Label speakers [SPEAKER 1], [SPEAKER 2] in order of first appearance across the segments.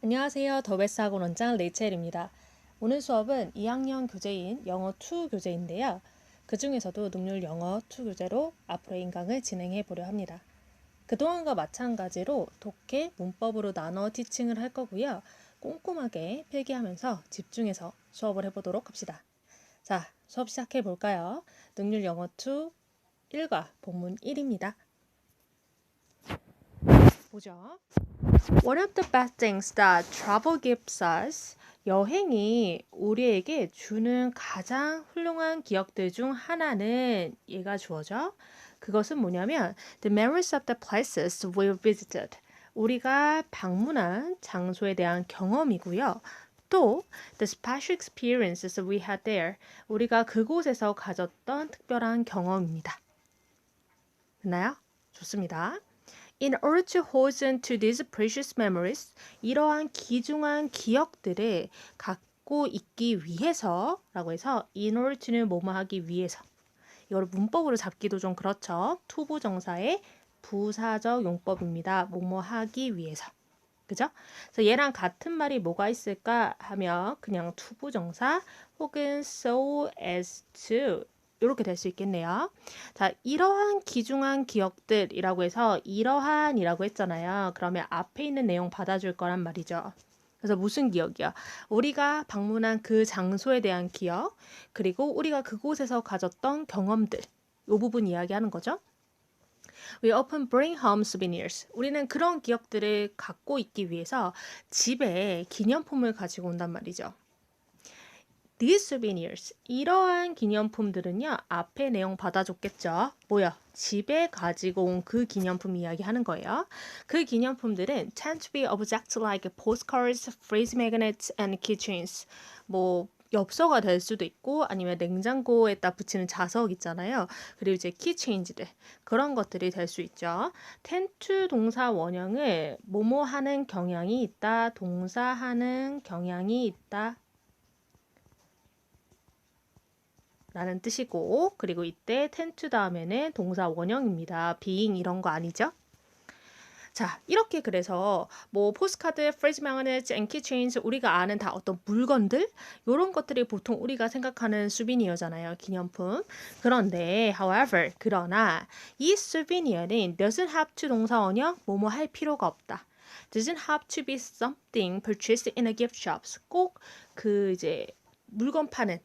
[SPEAKER 1] 안녕하세요. 더베스 학원 원장 레이첼입니다. 오늘 수업은 2학년 교재인 영어 2 교재인데요. 그 중에서도 능률 영어 2 교재로 앞으로의 인강을 진행해 보려 합니다. 그동안과 마찬가지로 독해, 문법으로 나눠 티칭을 할 거고요. 꼼꼼하게 필기하면서 집중해서 수업을 해보도록 합시다. 자, 수업 시작해 볼까요? 능률 영어 2 1과 본문 1입니다. 보죠. One of the best things that travel gives us, 여행이 우리에게 주는 가장 훌륭한 기억들 중 하나는 얘가 주어져. 그것은 뭐냐면 the memories of the places we visited. 우리가 방문한 장소에 대한 경험이고요. 또 the special experiences we had there. 우리가 그곳에서 가졌던 특별한 경험입니다. 됐나요? 좋습니다. In order to hold on to these precious memories, 이러한 귀중한 기억들을 갖고 있기 위해서 라고 해서 in order to는 뭐뭐 하기 위해서 이거를 문법으로 잡기도 좀 그렇죠. 투부정사의 부사적 용법입니다. 뭐뭐 하기 위해서. 그죠? 그래서 얘랑 같은 말이 뭐가 있을까 하면 그냥 투부정사 혹은 so as to 이렇게 될 수 있겠네요. 자, 이러한 귀중한 기억들이라고 해서 이러한이라고 했잖아요. 그러면 앞에 있는 내용 받아줄 거란 말이죠. 그래서 무슨 기억이야? 우리가 방문한 그 장소에 대한 기억, 그리고 우리가 그곳에서 가졌던 경험들, 이 부분 이야기하는 거죠. We often bring home souvenirs. 우리는 그런 기억들을 갖고 있기 위해서 집에 기념품을 가지고 온단 말이죠. These souvenirs, 이러한 기념품들은요, 앞에 내용 받아줬겠죠. 뭐야? 집에 가지고 온 그 기념품 이야기하는 거예요. 그 기념품들은 tend to be objects like postcards, freeze magnets, and keychains. 뭐 엽서가 될 수도 있고 아니면 냉장고에다 붙이는 자석 있잖아요. 그리고 이제 키체인지들 그런 것들이 될 수 있죠. tend to 동사 원형을 뭐뭐 하는 경향이 있다, 동사하는 경향이 있다. 라는 뜻이고 그리고 이때 tend to 다음에는 동사 원형입니다. being 이런 거 아니죠? 자, 이렇게 그래서 뭐 포스카드, 프레즈 마그넷, 앤키체인스 우리가 아는 다 어떤 물건들 이런 것들이 보통 우리가 생각하는 수비니어잖아요. 기념품. 그런데 however 그러나 이 수비니어는 doesn't have to 동사 원형 뭐뭐 할 필요가 없다. doesn't have to be something purchased in a gift shops. 꼭 그 이제 물건 파는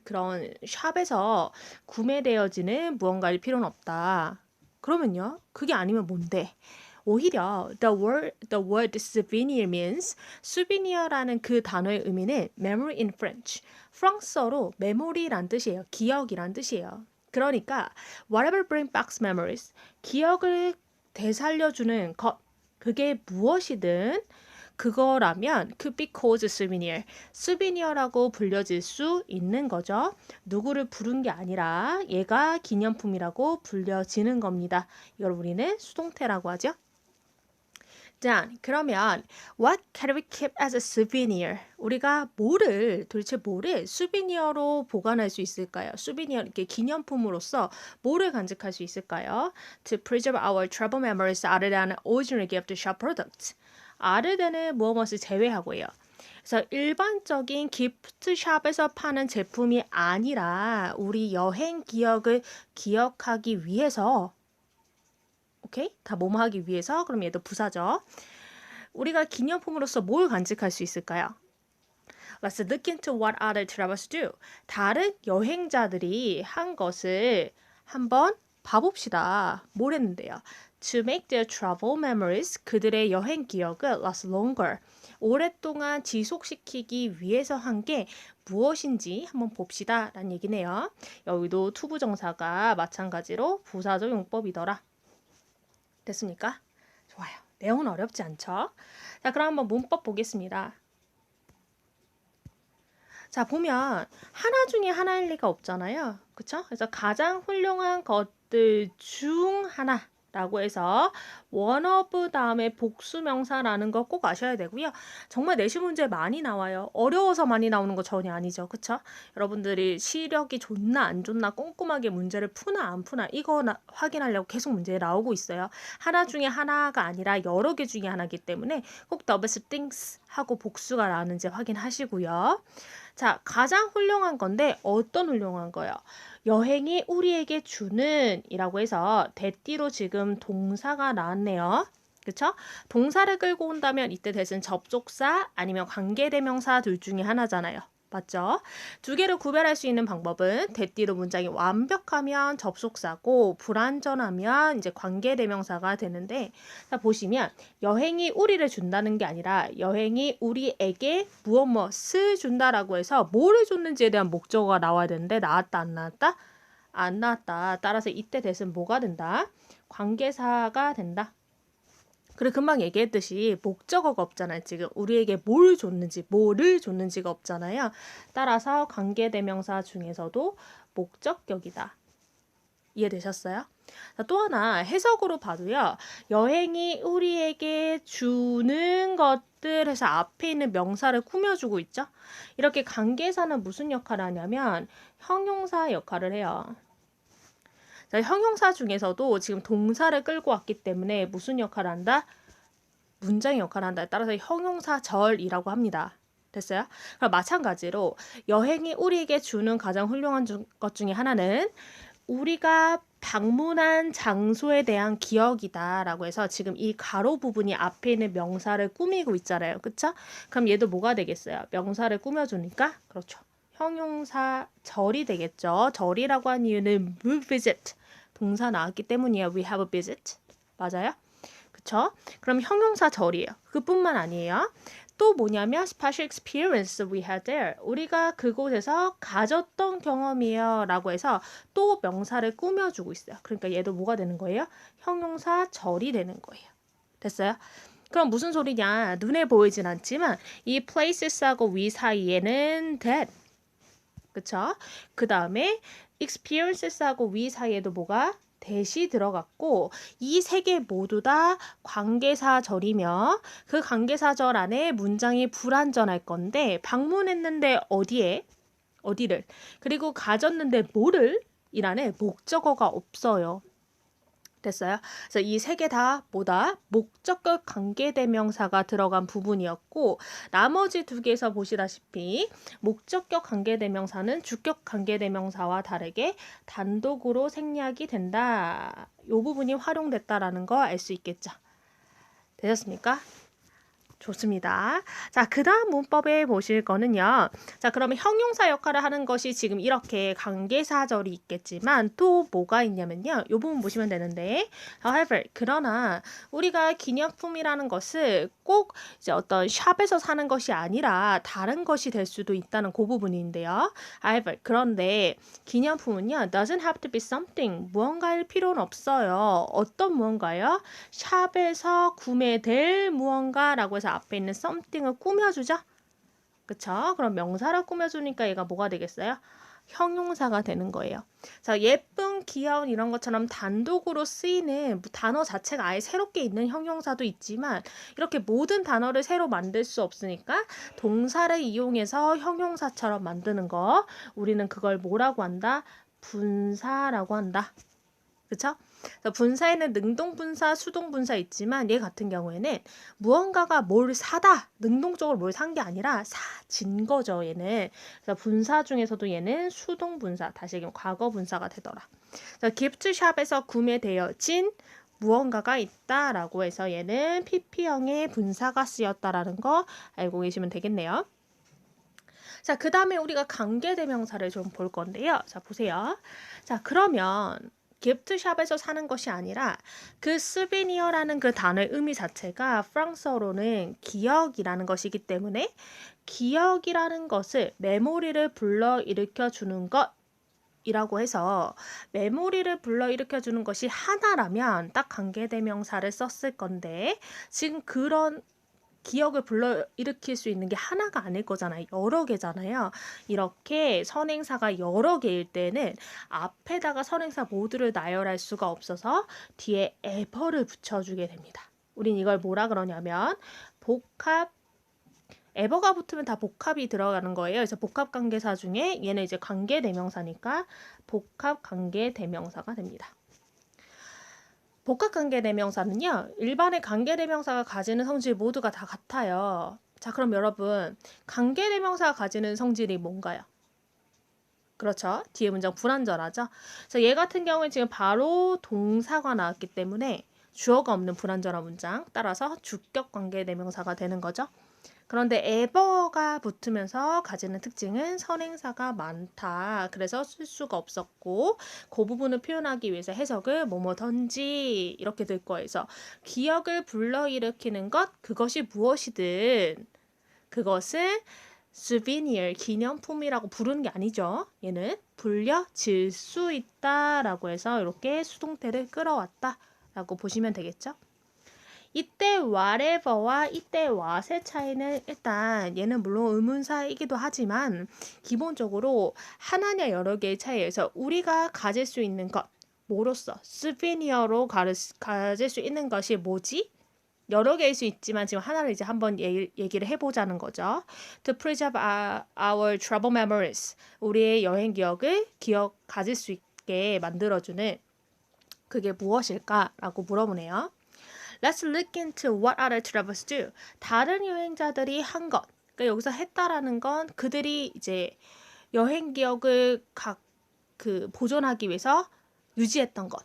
[SPEAKER 1] 그런 샵에서 구매되어지는 무언가일 필요는 없다. 그러면요. 그게 아니면 뭔데? 오히려 the word souvenir means souvenir라는 그 단어의 의미는 memory in French. 프랑스어로 메모리란 뜻이에요. 기억이란 뜻이에요. 그러니까 whatever bring back memories, 기억을 되살려주는 것, 그게 무엇이든 그거라면 could be called souvenir. 수비니어라고 불려질 수 있는 거죠. 누구를 부른 게 아니라 얘가 기념품이라고 불려지는 겁니다. 이걸 우리는 수동태라고 하죠. 자, 그러면 what can we keep as a souvenir? 우리가 도대체 뭐를 수비니어로 보관할 수 있을까요? 수비니어 이렇게 기념품으로서 뭐를 간직할 수 있을까요? To preserve our travel memories other than original gift shop products. 아르데는 무엇을 제외하고요. 그래서 일반적인 기프트샵에서 파는 제품이 아니라 우리 여행 기억을 기억하기 위해서 오케이? 다 뭐뭐 하기 위해서 그럼 얘도 부사죠. 우리가 기념품으로서 뭘 간직할 수 있을까요? Let's look into what other travelers do. 다른 여행자들이 한 것을 한번 봐봅시다. 뭘 했는데요? To make their travel memories, 그들의 여행 기억을 last longer, 오랫동안 지속시키기 위해서 한 게 무엇인지 한번 봅시다 라는 얘기네요. 여기도 투부정사가 마찬가지로 부사적 용법이더라. 됐습니까? 좋아요. 내용은 어렵지 않죠? 자, 그럼 한번 문법 보겠습니다. 자, 보면 하나 중에 하나일 리가 없잖아요. 그쵸? 그래서 가장 훌륭한 것들 중 하나라고 해서 one of 다음에 복수명사라는 거 꼭 아셔야 되고요. 정말 내신 문제 많이 나와요. 어려워서 많이 나오는 거 전혀 아니죠. 그쵸? 여러분들이 시력이 좋나 안 좋나 꼼꼼하게 문제를 푸나 안 푸나 이거 확인하려고 계속 문제 나오고 있어요. 하나 중에 하나가 아니라 여러 개 중에 하나이기 때문에 꼭 the best things 하고 복수가 나왔는지 확인하시고요. 자, 가장 훌륭한 건데 어떤 훌륭한 거예요? 여행이 우리에게 주는 이라고 해서 대띠로 지금 동사가 나왔네요. 그쵸? 동사를 끌고 온다면 이때 대신 접속사 아니면 관계대명사 둘 중에 하나잖아요. 맞죠? 두 개를 구별할 수 있는 방법은 대띠로 문장이 완벽하면 접속사고 불완전하면 이제 관계대명사가 되는데 자 보시면 여행이 우리를 준다는 게 아니라 여행이 우리에게 무엇을 준다라고 해서 뭐를 줬는지에 대한 목적어가 나와야 되는데 나왔다 안 나왔다? 안 나왔다. 따라서 이때 대신 뭐가 된다? 관계사가 된다. 그리고 금방 얘기했듯이 목적어가 없잖아요. 지금 우리에게 뭘 줬는지, 뭐를 줬는지가 없잖아요. 따라서 관계대명사 중에서도 목적격이다. 이해되셨어요? 자, 또 하나 해석으로 봐도요. 여행이 우리에게 주는 것들 해서 앞에 있는 명사를 꾸며주고 있죠. 이렇게 관계사는 무슨 역할을 하냐면 형용사 역할을 해요. 자, 형용사 중에서도 지금 동사를 끌고 왔기 때문에 무슨 역할을 한다? 문장의 역할을 한다. 따라서 형용사절이라고 합니다. 됐어요? 그럼 마찬가지로 여행이 우리에게 주는 가장 훌륭한 것 중에 하나는 우리가 방문한 장소에 대한 기억이다 라고 해서 지금 이 가로 부분이 앞에 있는 명사를 꾸미고 있잖아요. 그쵸? 그럼 얘도 뭐가 되겠어요? 명사를 꾸며주니까 그렇죠. 형용사절이 되겠죠. 절이라고 한 이유는 we visit 동사 나왔기 때문이에요. We have a visit. 맞아요? 그쵸? 그럼 형용사절이에요. 그뿐만 아니에요. 또 뭐냐면 special experience we had there. 우리가 그곳에서 가졌던 경험이에요. 라고 해서 또 명사를 꾸며주고 있어요. 그러니까 얘도 뭐가 되는 거예요? 형용사절이 되는 거예요. 됐어요? 그럼 무슨 소리냐? 눈에 보이진 않지만 이 places하고 we 사이에는 that. 그쵸? 그 다음에 experiences하고 we 사이에도 뭐가? 대시 들어갔고 이 세 개 모두 다 관계사절이며 그 관계사절 안에 문장이 불완전할 건데 방문했는데 어디에? 어디를? 그리고 가졌는데 뭐를? 이란에 목적어가 없어요. 됐어요? 그래서 이 세 개 다 뭐다? 목적격 관계대명사가 들어간 부분이었고 나머지 두 개에서 보시다시피 목적격 관계대명사는 주격 관계대명사와 다르게 단독으로 생략이 된다. 이 부분이 활용됐다라는 거 알 수 있겠죠? 되셨습니까? 좋습니다. 자, 그 다음 문법에 보실 거는요. 자, 그러면 형용사 역할을 하는 것이 지금 이렇게 관계사절이 있겠지만 또 뭐가 있냐면요. 이 부분 보시면 되는데 however, 그러나 우리가 기념품이라는 것을 꼭 이제 어떤 샵에서 사는 것이 아니라 다른 것이 될 수도 있다는 그 부분인데요. however, 그런데 기념품은요. doesn't have to be something. 무언가일 필요는 없어요. 어떤 무언가요? 샵에서 구매될 무언가라고 해서 앞에 있는 something을 꾸며주죠? 그쵸? 그럼 명사를 꾸며주니까 얘가 뭐가 되겠어요? 형용사가 되는 거예요. 자, 예쁜, 귀여운 이런 것처럼 단독으로 쓰이는 단어 자체가 아예 새롭게 있는 형용사도 있지만 이렇게 모든 단어를 새로 만들 수 없으니까 동사를 이용해서 형용사처럼 만드는 거 우리는 그걸 뭐라고 한다? 분사라고 한다. 그쵸? 분사에는 능동분사, 수동분사 있지만 얘 같은 경우에는 무언가가 뭘 사다, 능동적으로 뭘 산 게 아니라 사진 거죠, 얘는. 그래서 분사 중에서도 얘는 수동분사, 다시 얘기하면 과거분사가 되더라. 기프트샵에서 구매되어진 무언가가 있다라고 해서 얘는 PP형의 분사가 쓰였다라는 거 알고 계시면 되겠네요. 자, 그 다음에 우리가 관계대명사를 좀 볼 건데요. 자, 보세요. 자, 그러면 기프트샵에서 사는 것이 아니라 그 스비니어라는 그 단어의 의미 자체가 프랑스어로는 기억이라는 것이기 때문에 기억이라는 것을 메모리를 불러일으켜 주는 것이라고 해서 메모리를 불러일으켜 주는 것이 하나라면 딱 관계대명사를 썼을 건데 지금 그런 기억을 불러일으킬 수 있는 게 하나가 아닐 거잖아요. 여러 개잖아요. 이렇게 선행사가 여러 개일 때는 앞에다가 선행사 모두를 나열할 수가 없어서 뒤에 ever를 붙여주게 됩니다. 우린 이걸 뭐라 그러냐면 복합, ever가 붙으면 다 복합이 들어가는 거예요. 그래서 복합 관계사 중에 얘는 이제 관계 대명사니까 복합 관계 대명사가 됩니다. 복합 관계 대명사는요, 일반의 관계 대명사가 가지는 성질 모두가 다 같아요. 자, 그럼 여러분, 관계 대명사가 가지는 성질이 뭔가요? 그렇죠. 뒤에 문장 불완전하죠. 그래서 얘 같은 경우는 지금 바로 동사가 나왔기 때문에 주어가 없는 불완전한 문장, 따라서 주격 관계 대명사가 되는 거죠. 그런데 ever가 붙으면서 가지는 특징은 선행사가 많다. 그래서 쓸 수가 없었고 그 부분을 표현하기 위해서 해석을 뭐뭐던지 이렇게 될 거예요. 그래서 기억을 불러일으키는 것, 그것이 무엇이든 그것을 souvenir, 기념품이라고 부르는 게 아니죠. 얘는 불려질 수 있다라고 해서 이렇게 수동태를 끌어왔다라고 보시면 되겠죠. 이때 whatever와 이때 what의 차이는 일단 얘는 물론 의문사이기도 하지만 기본적으로 하나냐 여러 개의 차이에서 우리가 가질 수 있는 것 뭐로써 souvenir로 가질 수 있는 것이 뭐지? 여러 개일 수 있지만 지금 하나를 이제 한번 얘기를 해보자는 거죠. To preserve our travel memories. 우리의 여행 기억을 가질 수 있게 만들어주는 그게 무엇일까라고 물어보네요. Let's look into what other travelers do. 다른 여행자들이 한 것. 그러니까 여기서 했다라는 건 그들이 이제 여행 기억을 보존하기 위해서 유지했던 것.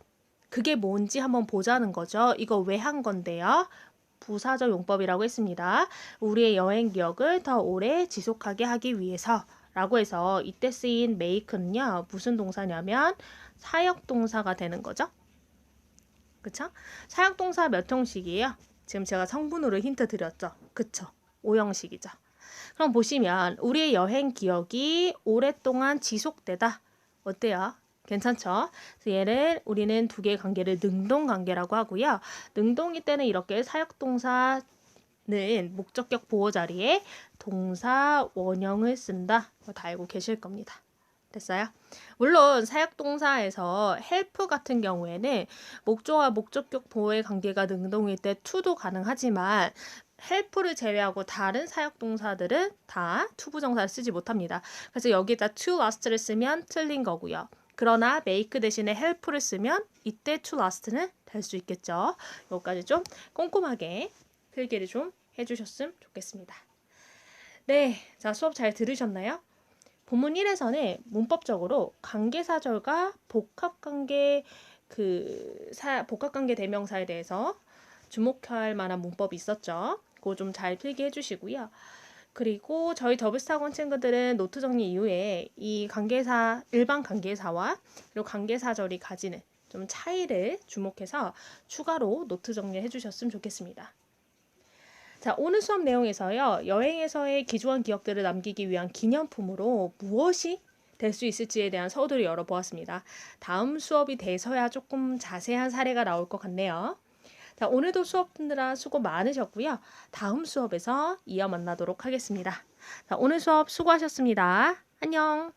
[SPEAKER 1] 그게 뭔지 한번 보자는 거죠. 이거 왜 한 건데요? 부사적 용법이라고 했습니다. 우리의 여행 기억을 더 오래 지속하게 하기 위해서 라고 해서 이때 쓰인 make는요. 무슨 동사냐면 사역동사가 되는 거죠. 그쵸? 사역동사 몇 형식이에요? 지금 제가 성분으로 힌트 드렸죠. 그쵸? 5형식이죠. 그럼 보시면 우리의 여행 기억이 오랫동안 지속되다. 어때요? 괜찮죠? 그래서 얘를 우리는 두 개의 관계를 능동관계라고 하고요. 능동일 때는 이렇게 사역동사는 목적격 보호 자리에 동사 원형을 쓴다. 다 알고 계실 겁니다. 됐어요? 물론 사역동사에서 help 같은 경우에는 목적어와 목적격 보호의 관계가 능동일 때 to도 가능하지만 help를 제외하고 다른 사역동사들은 다 투부정사를 쓰지 못합니다. 그래서 여기다 to last를 쓰면 틀린 거고요. 그러나 make 대신에 help를 쓰면 이때 to last는 될 수 있겠죠. 여기까지 좀 꼼꼼하게 필기를 좀 해주셨으면 좋겠습니다. 네, 자 수업 잘 들으셨나요? 본문 1에서는 문법적으로 관계사절과 복합관계 복합관계 대명사에 대해서 주목할 만한 문법이 있었죠. 그거 좀 잘 필기해 주시고요. 그리고 저희 더블스타원 친구들은 노트 정리 이후에 이 관계사, 일반 관계사와 그리고 관계사절이 가지는 좀 차이를 주목해서 추가로 노트 정리해 주셨으면 좋겠습니다. 자, 오늘 수업 내용에서요. 여행에서의 기초한 기억들을 남기기 위한 기념품으로 무엇이 될 수 있을지에 대한 서두를 열어보았습니다. 다음 수업이 돼서야 조금 자세한 사례가 나올 것 같네요. 자, 오늘도 수업 듣느라 수고 많으셨고요. 다음 수업에서 이어 만나도록 하겠습니다. 자, 오늘 수업 수고하셨습니다. 안녕.